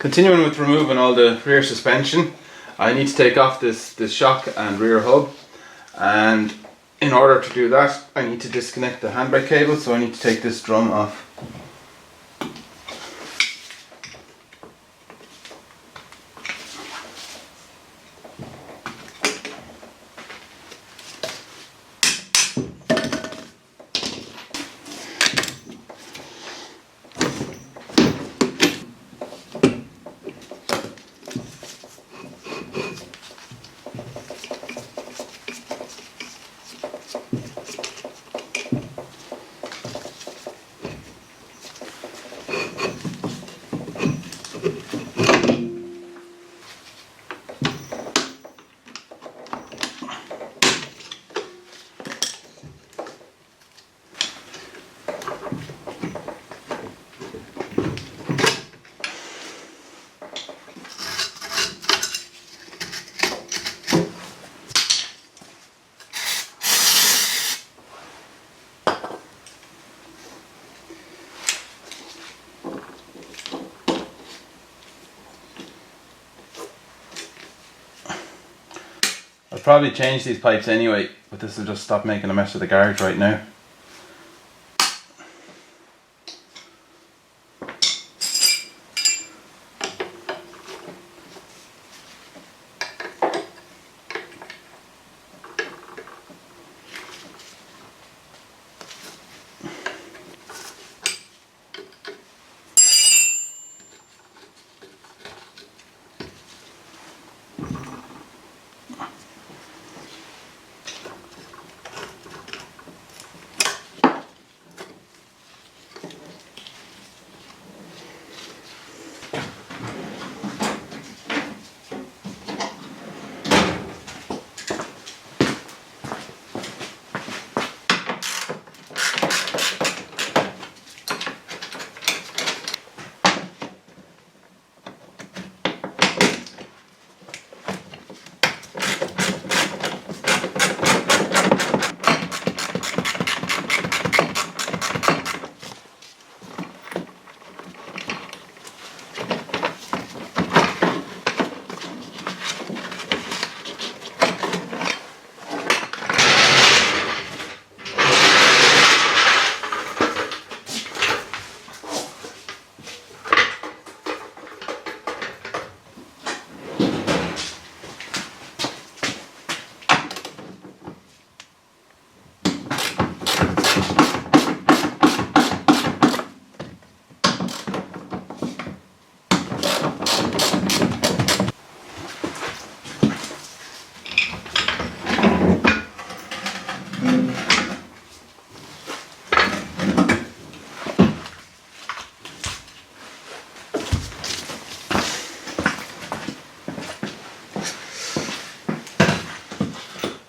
Continuing with removing all the rear suspension, I need to take off this shock and rear hub, and in order to do that I need to disconnect the handbrake cable, so I need to take this drum off. I'll probably change these pipes anyway, but this will just stop making a mess of the garage right now.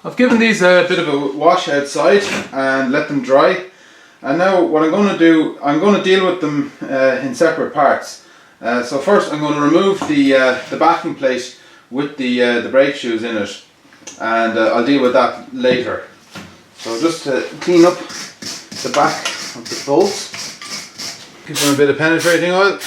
I've given these a bit of a wash outside and let them dry, and now what I'm going to do, I'm going to deal with them in separate parts. So first I'm going to remove the backing plate with the brake shoes in it, and I'll deal with that later. So just to clean up the back of the bolts, give them a bit of penetrating oil.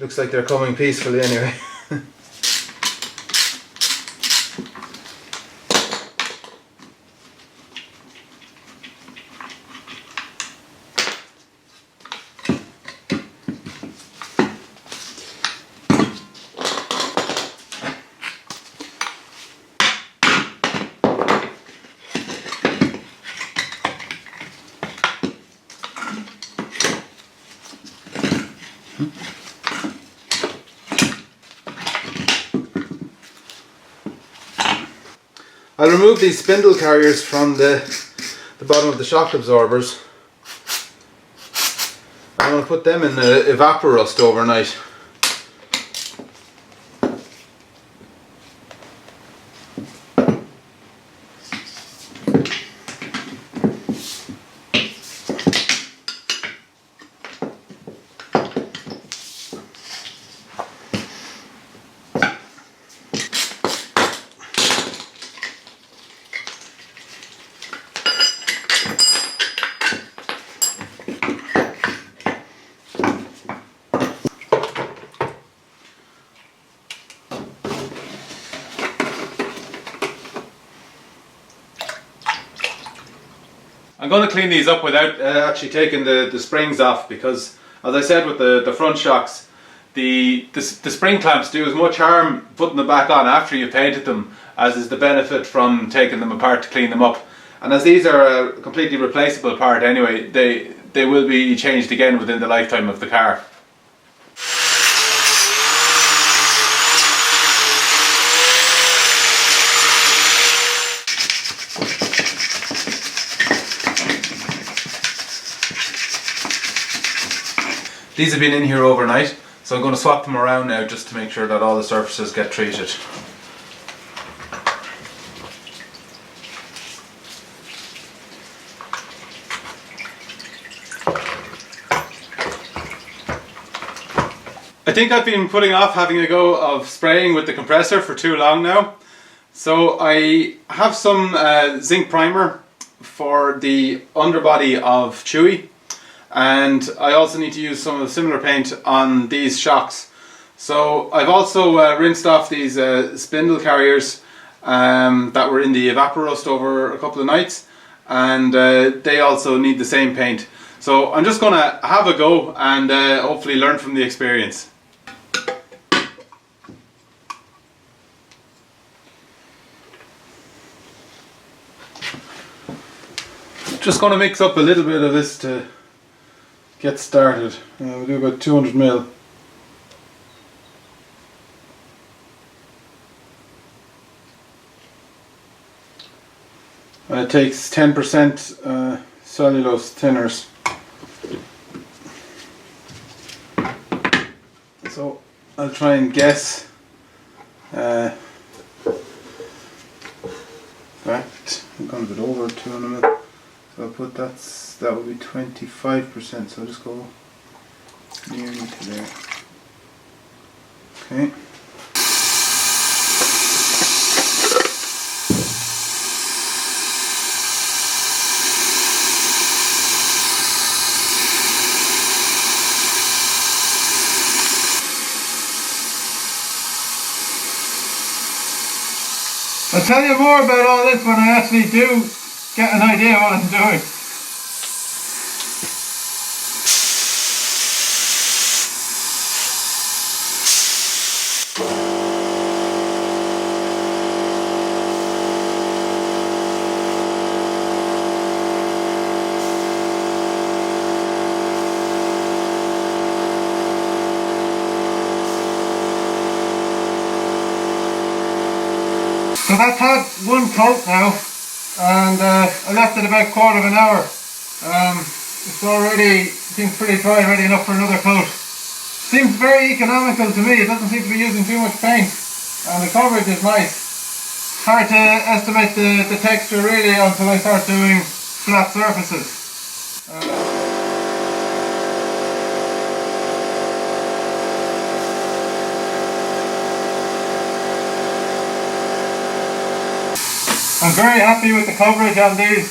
Looks like they're coming peacefully anyway. I'll remove these spindle carriers from the bottom of the shock absorbers. I'm going to put them in the evaporust overnight. I'm going to clean these up without actually taking the springs off, because as I said with the front shocks, the spring clamps do as much harm putting them back on after you've painted them as is the benefit from taking them apart to clean them up. And as these are a completely replaceable part anyway, they will be changed again within the lifetime of the car. These have been in here overnight, so I'm going to swap them around now just to make sure that all the surfaces get treated. I think I've been putting off having a go of spraying with the compressor for too long now. So I have some zinc primer for the underbody of Chewy. And I also need to use some of the similar paint on these shocks. So I've also rinsed off these spindle carriers that were in the evaporust over a couple of nights, and they also need the same paint. So I'm just going to have a go and hopefully learn from the experience. Just going to mix up a little bit of this to get started. We'll do about 200 ml. It takes 10% cellulose thinners. So I'll try and guess. In fact, I'm going a bit over 200 ml. So I'll put that will be 25%, so I'll just go nearly to there. Okay. I'll tell you more about all this when I actually do get an idea what I'm doing. So that's had one coat now, and I left it about a quarter of an hour. It's already, seems pretty dry, ready enough for another coat. Seems very economical to me. It doesn't seem to be using too much paint, and the coverage is nice. Hard to estimate the texture really until I start doing flat surfaces. I'm very happy with the coverage on these,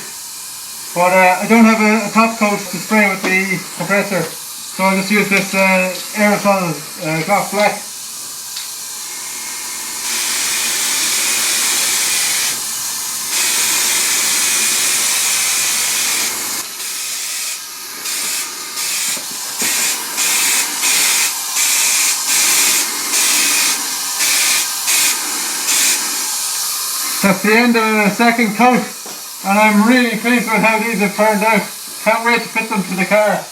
but I don't have a top coat to spray with the compressor, so I'll just use this aerosol gloss black. That's the end of the second coat, and I'm really pleased with how these have turned out. Can't wait to fit them to the car.